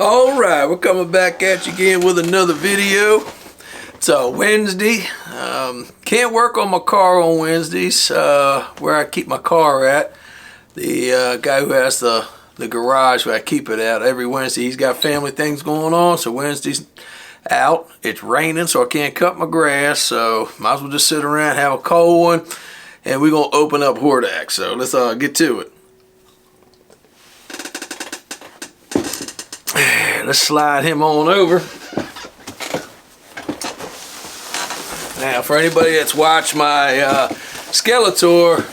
Alright, we're coming back at you again with another video. It's a Wednesday. Can't work on my car on Wednesdays, where I keep my car at. The guy who has the garage where I keep it at every Wednesday, he's got family things going on, so Wednesday's out. It's raining, so I can't cut my grass, so might as well just sit around, have a cold one, and we're going to open up Hordak. So let's get to it. Let's slide him on over. Now, for anybody that's watched my Skeletor,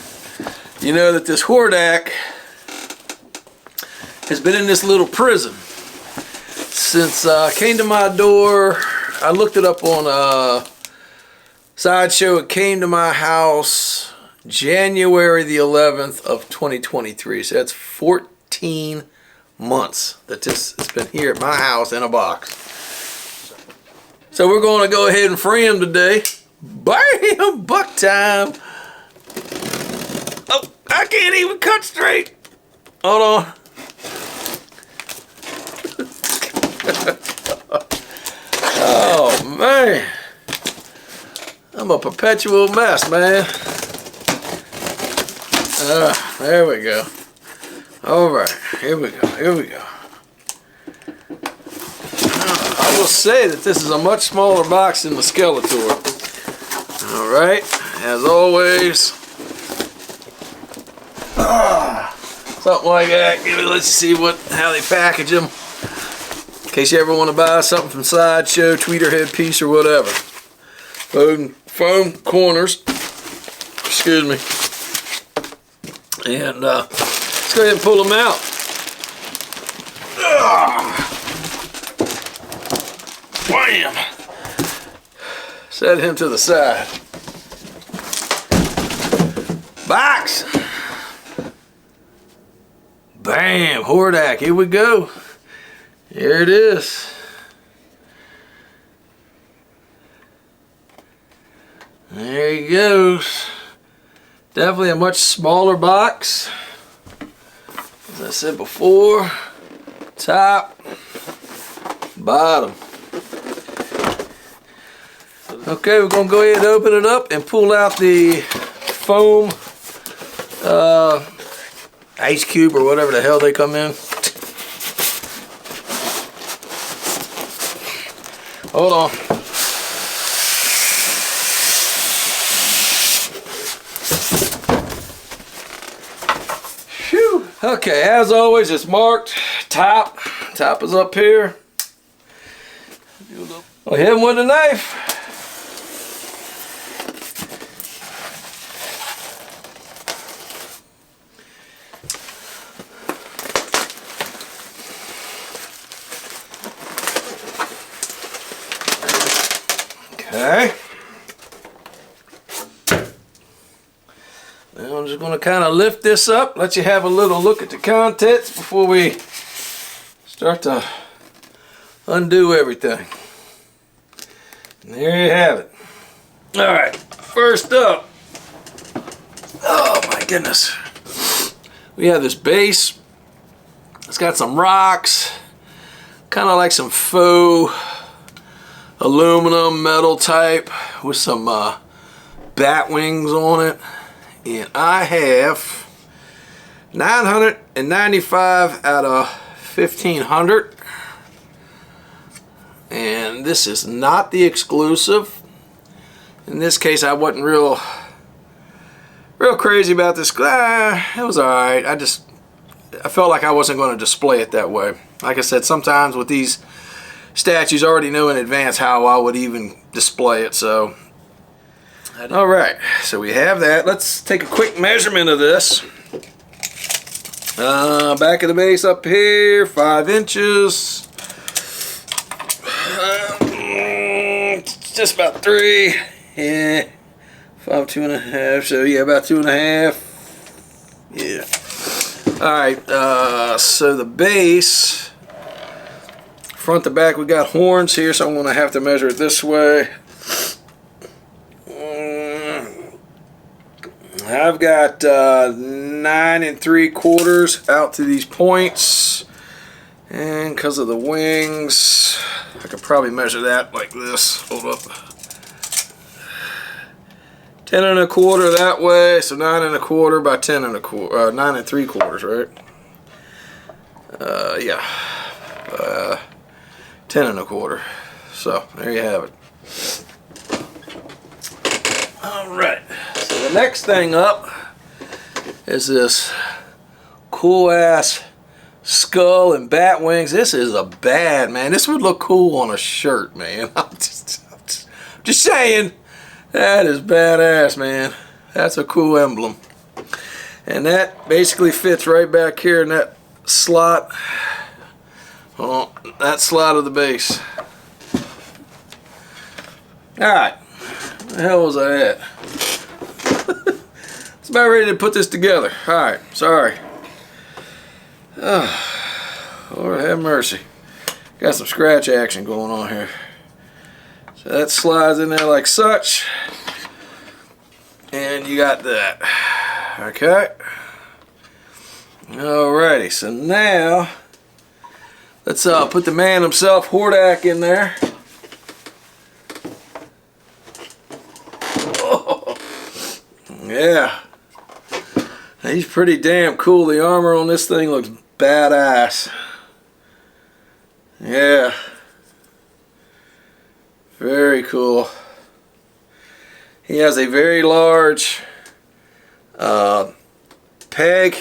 you know that this Hordak has been in this little prison since came to my door. I looked it up on Sideshow. It came to my house January the 11th of 2023. So that's 14 months that this has been here at my house in a box. So we're going to go ahead and free him today. Bam! Buck time! Oh, I can't even cut straight. Hold on. Oh man, I'm a perpetual mess, man. There we go. All right, here we go. Here we go. I will say that this is a much smaller box than the Skeletor. All right, as always. Something like that. Let's see how they package them. In case you ever want to buy something from Sideshow, Tweeterhead piece, or whatever. Foam corners. Excuse me. And let's go ahead and pull them out. Bam! Set him to the side. Box! Bam! Hordak, here we go. Here it is. There he goes. Definitely a much smaller box. As I said before, top, bottom. Okay, we're going to go ahead and open it up and pull out the foam ice cube or whatever the hell they come in. Hold on. Phew. Okay, as always, it's marked top. Top is up here. I'll hit him with a knife. Okay. Now I'm just going to kind of lift this up, let you have a little look at the contents before we start to undo everything. And there you have it. Alright, first up. Oh my goodness. We have this base. It's got some rocks. Kind of like some faux aluminum metal type with some bat wings on it, and I have 995 out of 1500, and this is not the exclusive. In this case I wasn't real crazy about this. It was alright. I felt like I wasn't going to display it that way. Like I said, sometimes with these statues, I already know in advance how I would even display it. So alright, so we have that. Let's take a quick measurement of this. Back of the base up here, 5 inches. Just about 3. Yeah, 5, 2.5. So yeah, about 2.5. Yeah. Alright, so the base, front to back, we got horns here, so I'm going to have to measure it this way. I've got 9 3/4 out to these points, And because of the wings, I could probably measure that like this. Hold up. 10 1/4 that way, so 9 1/4 by 10 1/4, 9 3/4, right? Yeah, 10 1/4. So there you have it. All right. So the next thing up is this cool ass skull and bat wings. This is a bad, man. This would look cool on a shirt, man. I'm just saying. That is badass, man. That's a cool emblem. And that basically fits right back here in that slot. Hold on. That slot of the base. Alright. Where the hell was I at? It's about ready to put this together. Alright. Sorry. Oh, Lord have mercy. Got some scratch action going on here. So that slides in there like such. And you got that. Okay. Alrighty, so now let's put the man himself, Hordak, in there. Oh, yeah. He's pretty damn cool. The armor on this thing looks badass. Yeah. Very cool. He has a very large peg.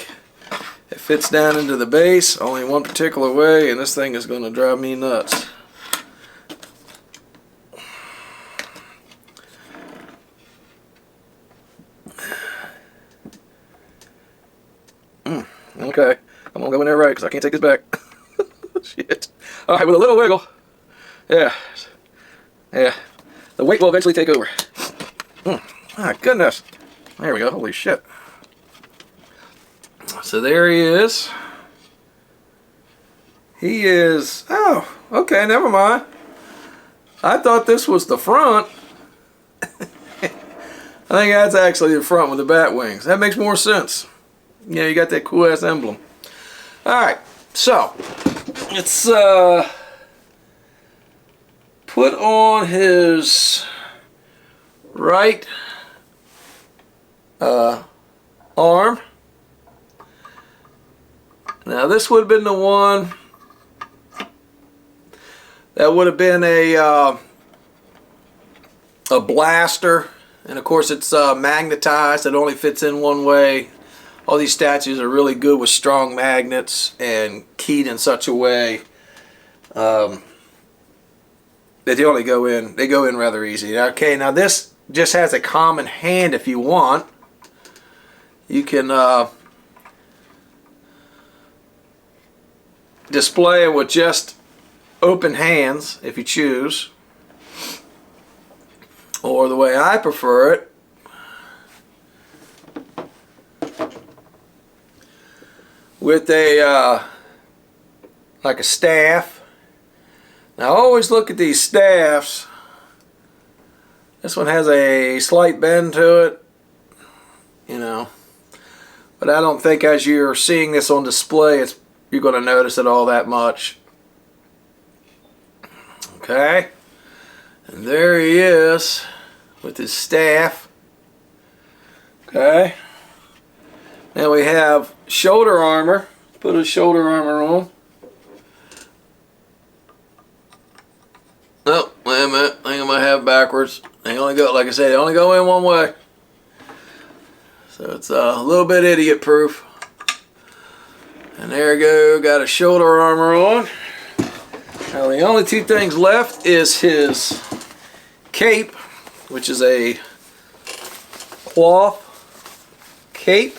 It fits down into the base only one particular way, and this thing is going to drive me nuts. Okay, I'm going to go in there right because I can't take this back. Shit. Alright, with a little wiggle. Yeah. Yeah, the weight will eventually take over. My goodness. There we go. Holy shit. So there he is. He is... Oh, okay, never mind. I thought this was the front. I think that's actually the front with the bat wings. That makes more sense. Yeah, you got that cool ass emblem. Alright, so let's put on his right arm. Now this would have been the one that would have been a blaster, and of course it's magnetized. It only fits in one way. All these statues are really good with strong magnets and keyed in such a way that they only go in. They go in rather easy. Okay, now this just has a common hand. If you want, you can display it with just open hands if you choose, or the way I prefer it, with a like a staff. Now always look at these staffs. This one has a slight bend to it, you know, but I don't think as you're seeing this on display you're going to notice it all that much. Okay, and there he is with his staff. Okay, now we have shoulder armor. Put his shoulder armor on. Oh, wait a minute. I think I might have backwards. They only go, like I said, they only go in one way. So it's a little bit idiot proof. And there we go. Got a shoulder armor on. Now the only two things left is his cape, which is a cloth cape.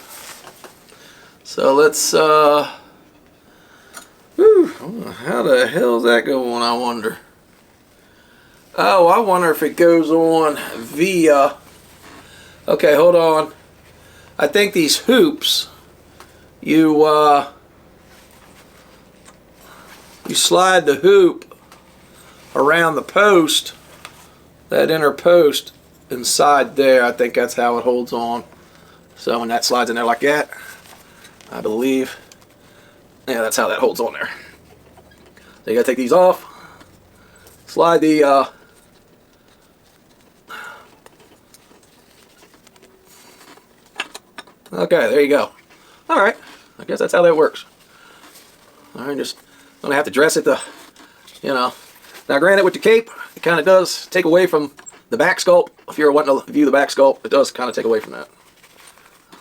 So let's how the hell is that going, I wonder? Oh, I wonder if it goes on via, okay, hold on. I think these hoops, you slide the hoop around the post, that inner post inside there. I think that's how it holds on. So when that slides in there like that, I believe, yeah, that's how that holds on there. So you gotta take these off. Slide the okay, there you go. Alright, I guess that's how that works. Alright, just gonna have to dress it to, you know. Now granted, with the cape, it kind of does take away from the back sculpt. If you're wanting to view the back sculpt, it does kind of take away from that.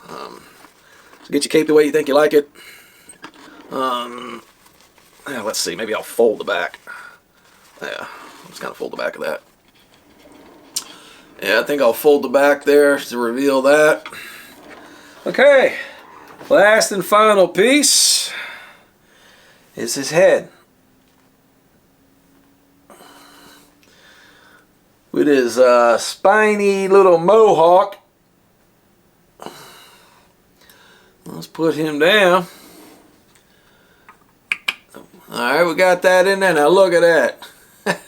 So get your cape the way you think you like it. Yeah, let's see, maybe I'll fold the back. Yeah, just kind of fold the back of that. Yeah, I think I'll fold the back there to reveal that. Okay, last and final piece is his head. With his spiny little mohawk. Let's put him down. Alright, we got that in there. Now look at that.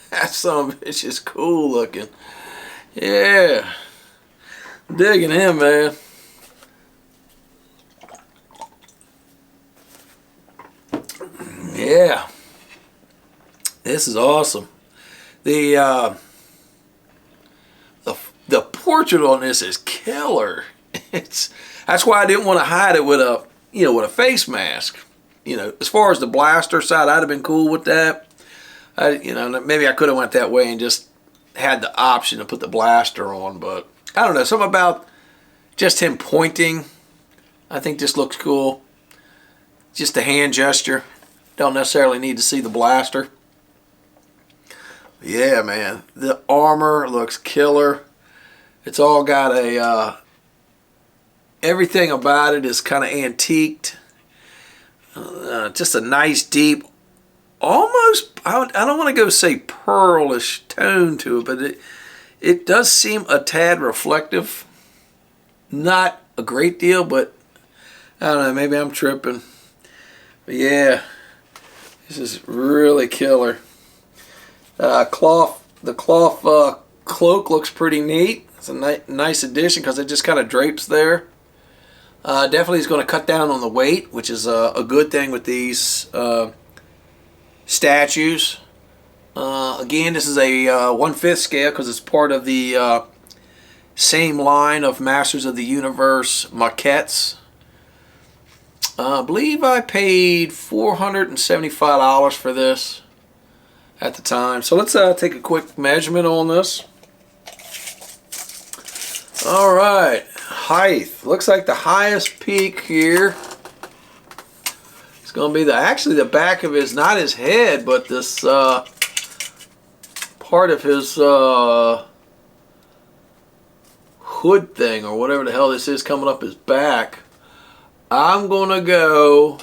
That son of a bitch is cool looking. Yeah. Digging him, man. Yeah. This is awesome. The portrait on this is killer. That's why I didn't want to hide it with a, you know, with a face mask. You know, as far as the blaster side, I'd have been cool with that. You know, maybe I could have went that way and just had the option to put the blaster on, but I don't know, something about just him pointing, I think this looks cool. Just a hand gesture. Don't necessarily need to see the blaster. Yeah, man, the armor looks killer. It's all got a everything about it is kind of antiqued. Just a nice deep, almost, I don't want to go say pearlish tone to it, but it does seem a tad reflective. Not a great deal, but I don't know, maybe I'm tripping. But yeah, this is really killer. The cloth cloak looks pretty neat. It's a nice addition because it just kind of drapes there. Definitely is going to cut down on the weight, which is a good thing with these statues. Again, this is a 1/5 scale because it's part of the same line of Masters of the Universe maquettes. I believe I paid $475 for this at the time. So let's take a quick measurement on this. All right. Height. Looks like the highest peak here is going to be actually the back of his, not his head, but this part of his hood thing or whatever the hell this is coming up his back. I'm going to go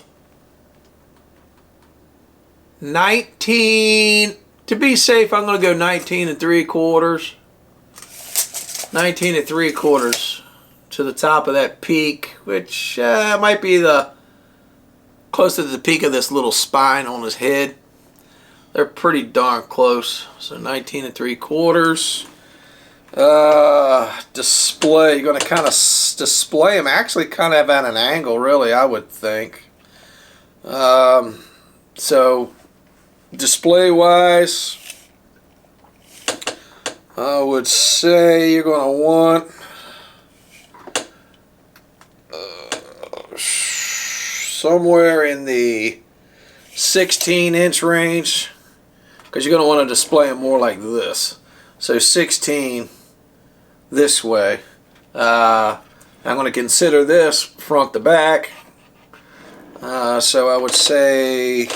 19, to be safe, I'm going to go 19 3/4. 19 3/4 to the top of that peak, which might be the closer to the peak of this little spine on his head. They're pretty darn close. So 19 3/4. Display, you're going to kind of display them actually kind of at an angle, really, I would think. So display wise, I would say you're going to want somewhere in the 16-inch range, because you're going to want to display them more like this. So 16 this way. I'm going to consider this front to back. So I would say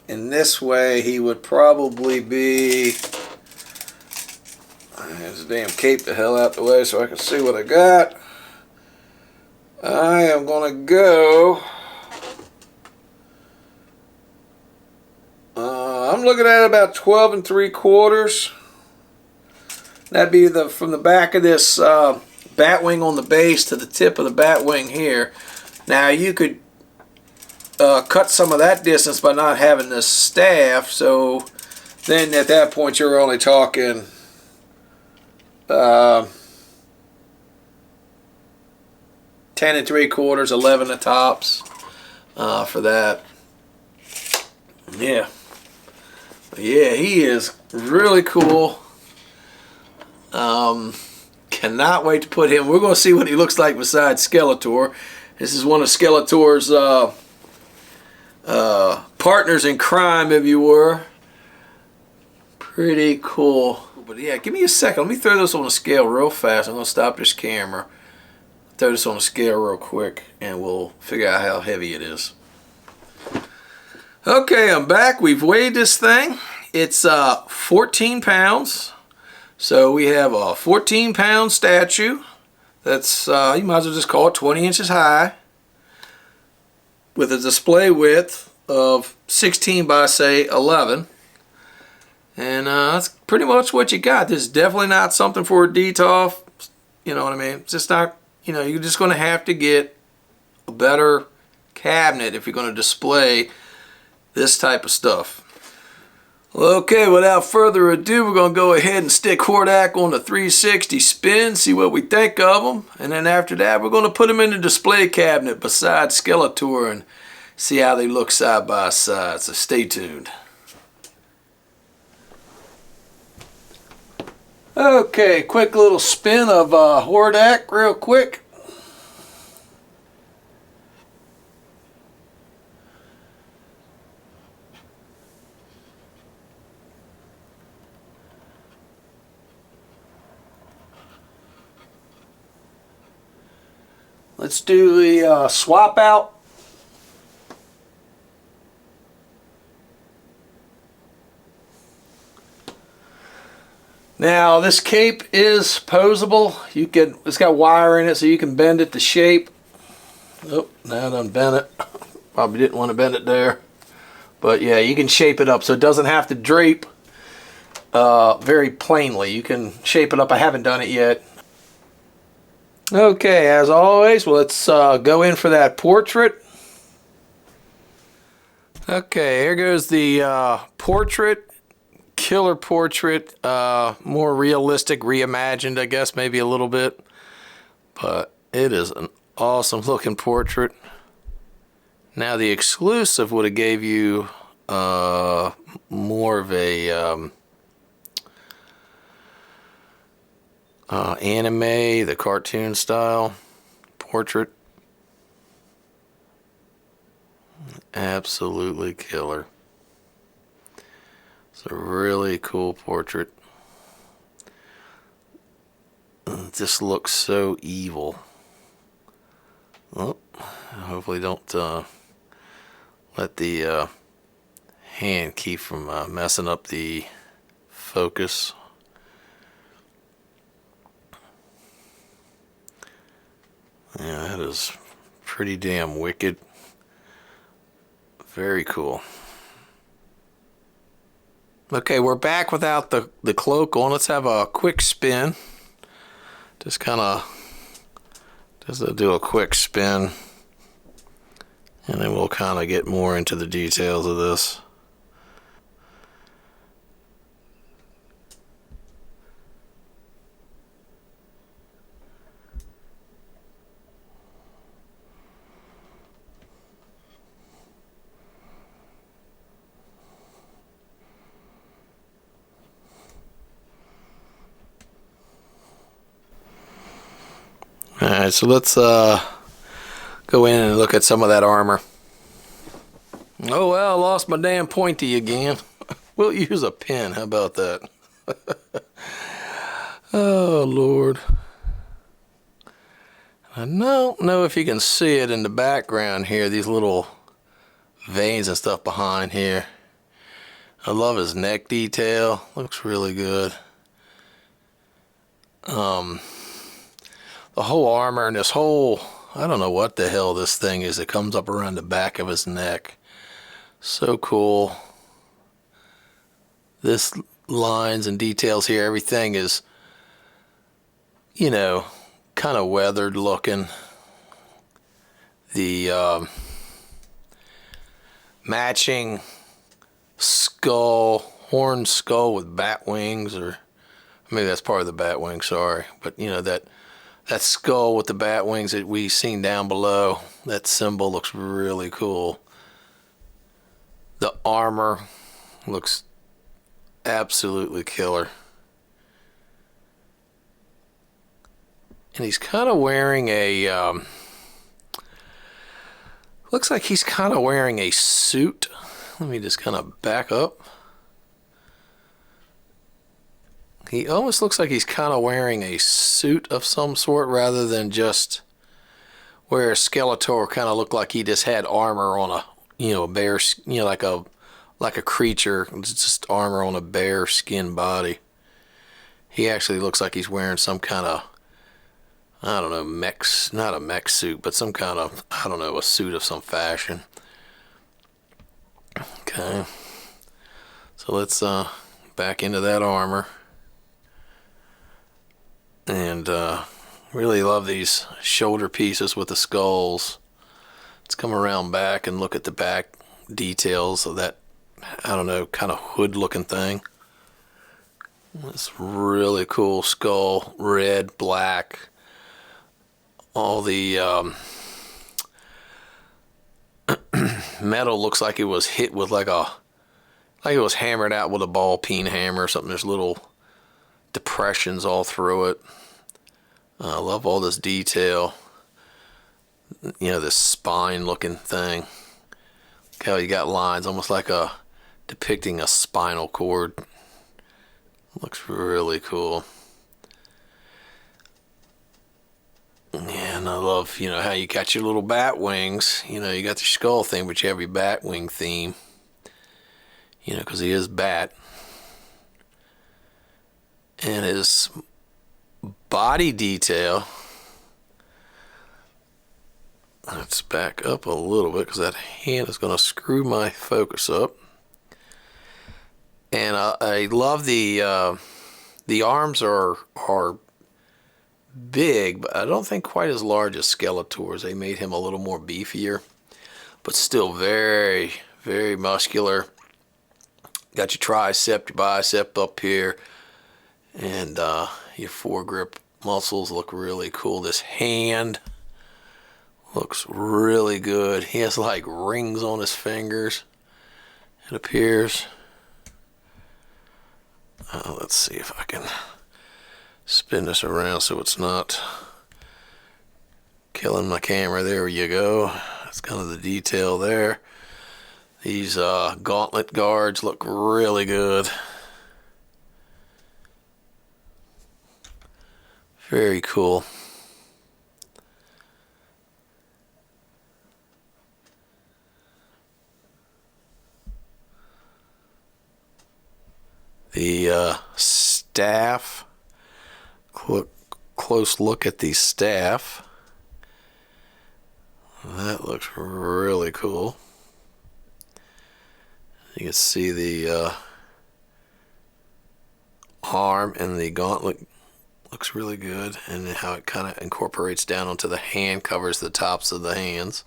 in this way he would probably be, there's a damn cape the hell out the way so I can see what I got. I am going to go, I'm looking at about 12 3/4. That'd be from the back of this bat wing on the base to the tip of the bat wing here. Now you could cut some of that distance by not having this staff, so then at that point you're only talking 10 3/4, 11 at tops for that. Yeah, Yeah, he is really cool. Cannot wait to put him. We're going to see what he looks like besides Skeletor. This is one of Skeletor's partners in crime, if you were. Pretty cool. But yeah, give me a second. Let me throw this on a scale real fast. I'm going to stop this camera. Throw this on a scale real quick, and we'll figure out how heavy it is. Okay, I'm back. We've weighed this thing. It's 14 pounds. So we have a 14-pound statue. That's, you might as well just call it 20 inches high, with a display width of 16 by, say, 11. And that's pretty much what you got. This is definitely not something for a DTOF. You know what I mean? It's just not, you know, you're just going to have to get a better cabinet if you're going to display this type of stuff. Okay, without further ado, we're going to go ahead and stick Hordak on the 360 spin, see what we think of them. And then after that, we're going to put them in the display cabinet beside Skeletor and see how they look side by side. So stay tuned. Okay, quick little spin of Hordak real quick. Let's do the swap out. Now this cape is posable. It's got wire in it so you can bend it to shape. Oh, now I done bent it. Probably didn't want to bend it there. But yeah, you can shape it up so it doesn't have to drape very plainly. You can shape it up. I haven't done it yet. Okay, as always, let's go in for that portrait. Okay, here goes the portrait. Killer portrait. More realistic, reimagined, I guess, maybe a little bit. But it is an awesome looking portrait. Now the exclusive would have gave you more of a anime, the cartoon style portrait. Absolutely killer. It's a really cool portrait. It just looks so evil. Oh, hopefully don't let the hand keep from messing up the focus. Yeah, that is pretty damn wicked. Very cool. Okay, we're back without the cloak on. Let's have a quick spin. Just do a quick spin. And then we'll kind of get more into the details of this. Alright, so let's go in and look at some of that armor. Oh well, I lost my damn pointy again. We'll use a pen, how about that? Oh Lord. I don't know if you can see it in the background here, these little veins and stuff behind here. I love his neck detail, looks really good. The whole armor and this whole, I don't know what the hell this thing is that comes up around the back of his neck. So cool. This lines and details here, everything is, you know, kind of weathered looking. The matching skull, horned skull with bat wings, or maybe that's part of the bat wing, sorry. But you know, that skull with the bat wings that we've seen down below, that symbol looks really cool. The armor looks absolutely killer. And he's kind of wearing a, looks like he's kind of wearing a suit. Let me just kind of back up. He almost looks like he's kind of wearing a suit of some sort rather than just where Skeletor kind of looked like he just had armor on a, a bear, like a creature, just armor on a bear skin body. He actually looks like he's wearing some kind of, I don't know, not a mech suit, but some kind of, I don't know, a suit of some fashion. Okay. So let's back into that armor. And really love these shoulder pieces with the skulls. Let's come around back and look at the back details of that, I don't know, kind of hood looking thing. This really cool skull, red, black. All the metal looks like it was hit with like it was hammered out with a ball peen hammer or something. There's little depressions all through it. I love all this detail. This spine looking thing. Look how you got lines almost like depicting a spinal cord. Looks really cool. Yeah, and I love, how you got your little bat wings. You got your skull thing, but you have your bat wing theme. Because he is bat. And his body detail. Let's back up a little bit because that hand is going to screw my focus up. And I love the arms are big, but I don't think quite as large as Skeletor's. They made him a little more beefier, but still very, very muscular. Got your tricep, your bicep up here, and your foregrip muscles look really cool. This hand looks really good. He has like rings on his fingers, it appears. Let's see if I can spin this around so it's not killing my camera. There you go. That's kind of the detail there. These gauntlet guards look really good. Very cool. The staff, close look at the staff. That looks really cool. You can see the arm and the gauntlet looks really good, and how it kind of incorporates down onto the hand, covers the tops of the hands.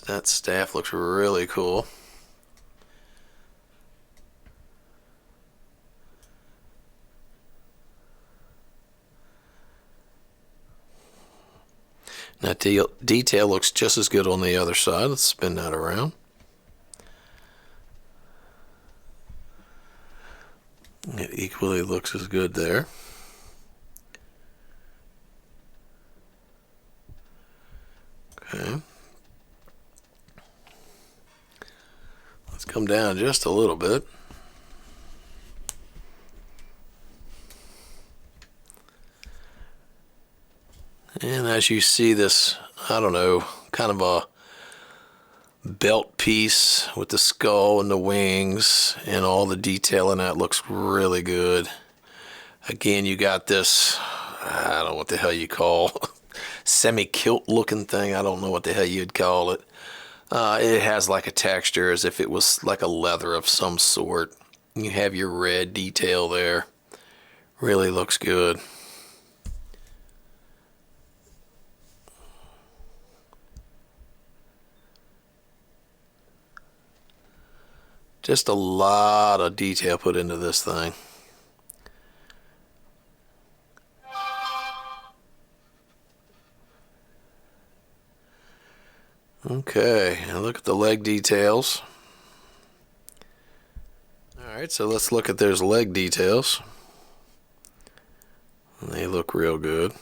That staff looks really cool. That detail looks just as good on the other side. Let's spin that around. It equally looks as good there. Okay. Let's come down just a little bit. And as you see this, I don't know, kind of a belt piece with the skull and the wings and all the detail in that looks really good. Again, you got this, I don't know what the hell you call, semi-kilt looking thing. I don't know what the hell you'd call it. It has like a texture as if it was like a leather of some sort. You have your red detail there. Really looks good. Just a lot of detail put into this thing. Okay, and look at the leg details. Alright, Alright, so let's look at those leg details. They look real good.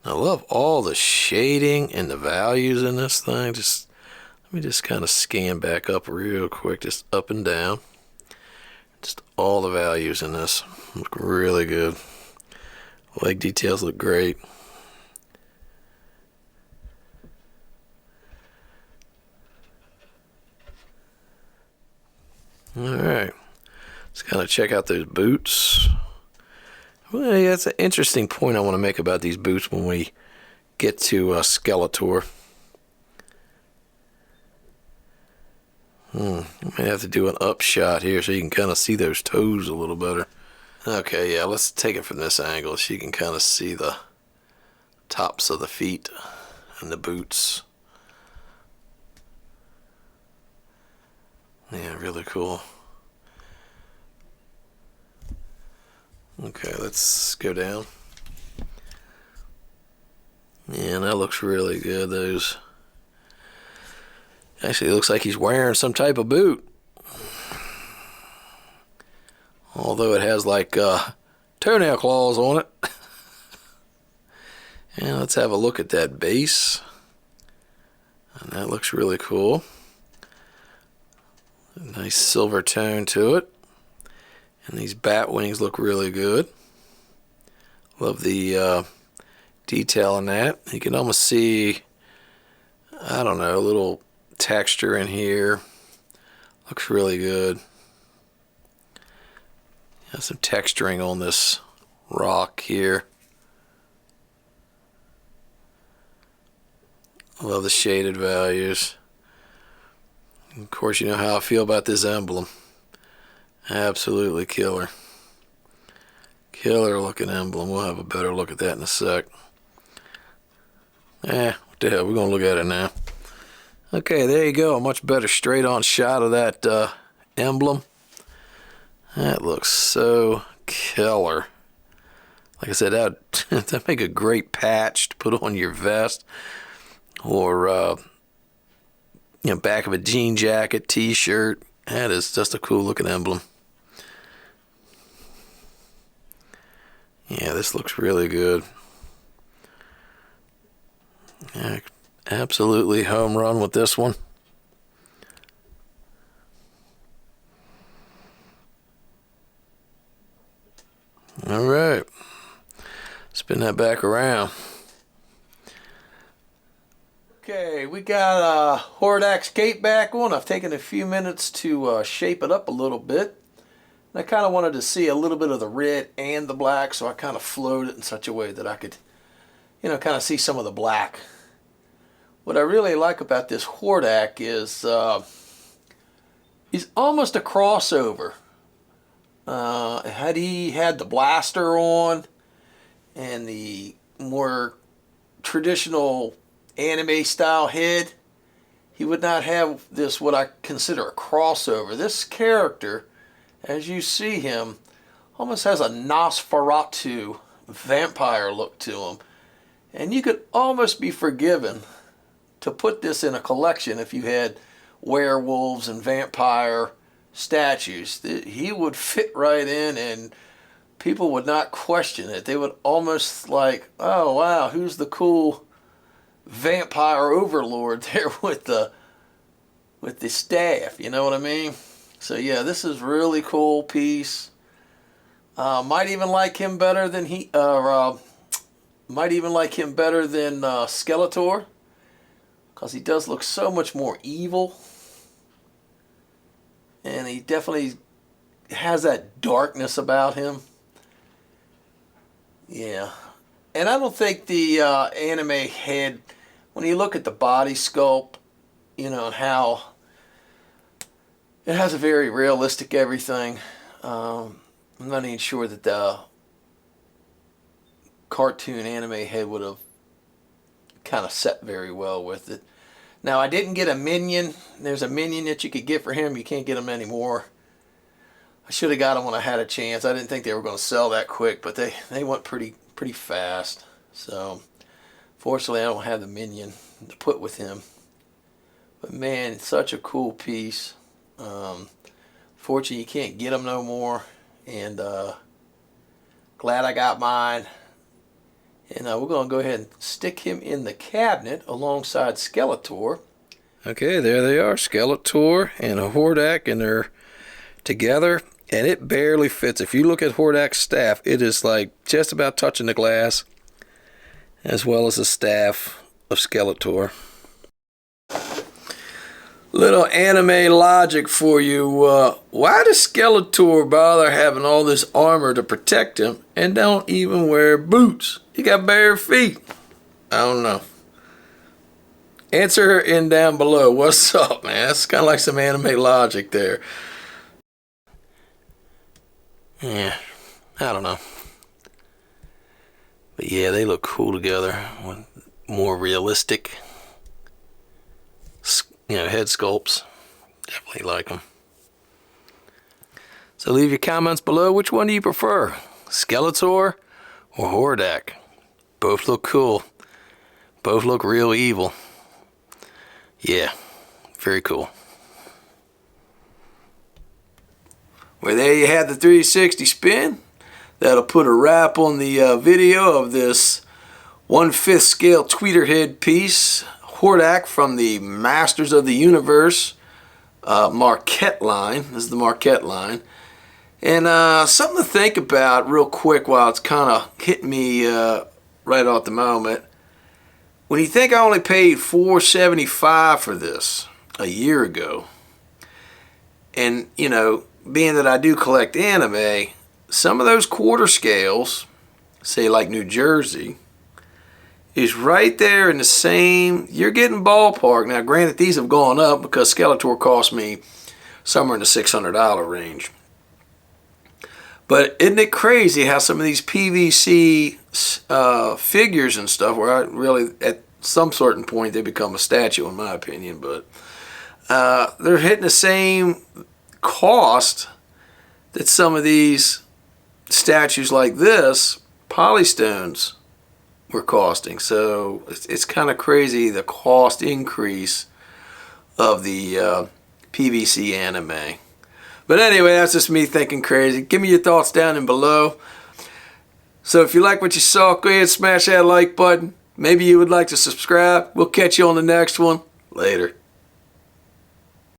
I love all the shading and the values in this thing. Let me just kind of scan back up real quick, just up and down. Just all the values in this look really good. Leg details look great. Alright, let's kind of check out those boots. Well, yeah, that's an interesting point I want to make about these boots when we get to Skeletor. I may have to do an up shot here so you can kind of see those toes a little better. Okay, yeah, let's take it from this angle so you can kind of see the tops of the feet and the boots. Yeah, really cool. Okay, let's go down. Yeah, that looks really good. Those actually, it looks like he's wearing some type of boot. Although it has like toenail claws on it. And let's have a look at that base. And that looks really cool. A nice silver tone to it. And these bat wings look really good. Love the detail in that. You can almost see, I don't know, a little texture in here. Looks really good. Got some texturing on this rock here. Love the shaded values. Of course, you know how I feel about this emblem. Absolutely killer. Killer looking emblem. We'll have a better look at that in a sec. What the hell, we're going to look at it now. Okay, there you go. A much better straight on shot of that emblem. That looks so killer. Like I said, that'd make a great patch to put on your vest. Or, back of a jean jacket, t-shirt. That is just a cool looking emblem. Yeah, this looks really good. Yeah, absolutely home run with this one. All right, spin that back around. Okay, we got Hordak's cape back on. I've taken a few minutes to shape it up a little bit. And I kind of wanted to see a little bit of the red and the black, so I kind of flowed it in such a way that I could, kind of see some of the black. What I really like about this Hordak is he's almost a crossover. Had he had the blaster on and the more traditional anime style head, he would not have this, what I consider a crossover. This character, as you see him, almost has a Nosferatu vampire look to him. And you could almost be forgiven to put this in a collection if you had werewolves and vampire statues. He would fit right in and people would not question it. They would almost like, oh wow, who's the cool vampire overlord there with the staff, you know what I mean? So yeah, this is really cool piece. Might even like him better than Skeletor, because he does look so much more evil, and he definitely has that darkness about him. Yeah, and I don't think the anime head, when you look at the body sculpt, and how it has a very realistic everything. I'm not even sure that the cartoon anime head would have kind of set very well with it. Now, I didn't get a minion. There's a minion that you could get for him. You can't get him anymore. I should have got him when I had a chance. I didn't think they were going to sell that quick, but they went pretty fast. So, fortunately, I don't have the minion to put with him. But man, it's such a cool piece. unfortunately you can't get them no more. And glad I got mine. And we're going to go ahead and stick him in the cabinet alongside Skeletor. Okay, there they are, Skeletor and a Hordak, and they're together, and it barely fits. If you look at Hordak's staff, it is like just about touching the glass, as well as the staff of Skeletor. Little anime logic for you. Why does Skeletor bother having all this armor to protect him and don't even wear boots? He got bare feet. I don't know. Answer in down below. What's up, man? That's kind of like some anime logic there. Yeah, I don't know. But yeah, they look cool together. More realistic, head sculpts. Definitely like them. So leave your comments below. Which one do you prefer? Skeletor or Hordak? Both look cool. Both look real evil. Yeah, very cool. Well, there you have the 360 spin. That'll put a wrap on the video of this 1/5 scale Tweeterhead piece, Hordak from the Masters of the Universe Marquette line. This is the Marquette line. And something to think about real quick while it's kind of hitting me right off the moment. When you think I only paid $4.75 for this a year ago, and being that I do collect anime, some of those quarter scales, say like New Jersey, is right there in the same, you're getting ballpark. Now granted, these have gone up because Skeletor cost me somewhere in the $600 range. But isn't it crazy how some of these PVC figures and stuff, where I really, at some certain point, they become a statue in my opinion, but they're hitting the same cost that some of these statues like this, Polystones, were costing. So it's kind of crazy, the cost increase of the PVC anime. But anyway, that's just me thinking crazy. Give me your thoughts down in below. So if you like what you saw, go ahead and smash that like button. Maybe you would like to subscribe. We'll catch you on the next one. Later.